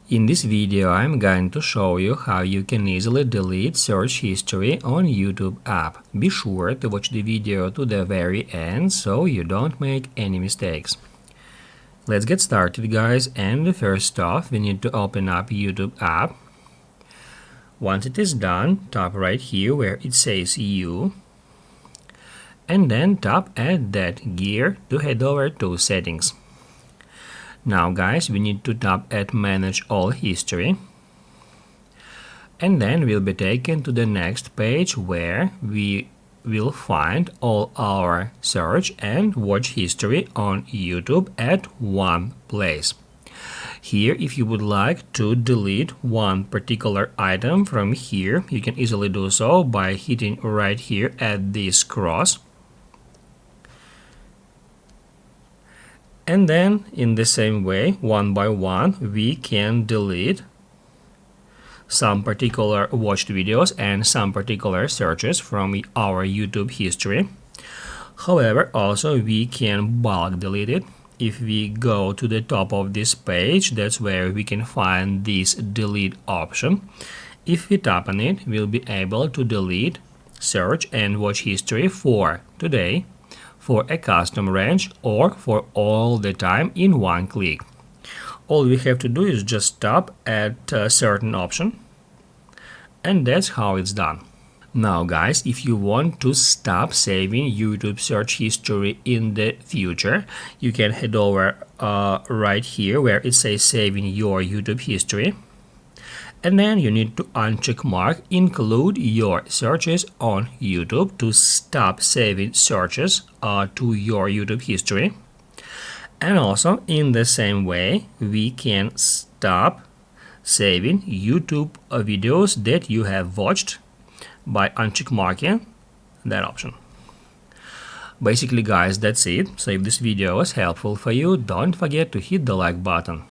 In this video, I'm going to show you how you can easily delete search history on YouTube app. Be sure to watch the video to the very end so you don't make any mistakes. Let's get started, guys, and first off, we need to open up YouTube app. Once it is done, tap right here where it says You, and then tap at that gear to head over to Settings. Now, guys, we need to tap at Manage All History, and then we'll be taken to the next page where we will find all our search and watch history on YouTube at one place. Here, if you would like to delete one particular item from here, you can easily do so by hitting right here at this cross. And then, in the same way, one by one, we can delete some particular watched videos and some particular searches from our YouTube history. However, also we can bulk delete it. If we go to the top of this page, that's where we can find this delete option. If we tap on it, we'll be able to delete search and watch history for today, for a custom range, or for all the time in one click. All we have to do is just tap at a certain option, and that's how it's done. Now, guys, if you want to stop saving YouTube search history in the future, you can head over right here where it says saving your YouTube history. And then you need to uncheck mark include your searches on YouTube to stop saving searches to your YouTube history. And also in the same way, we can stop saving YouTube videos that you have watched by uncheck marking that option. Basically, guys, that's it. So if this video was helpful for you, don't forget to hit the like button.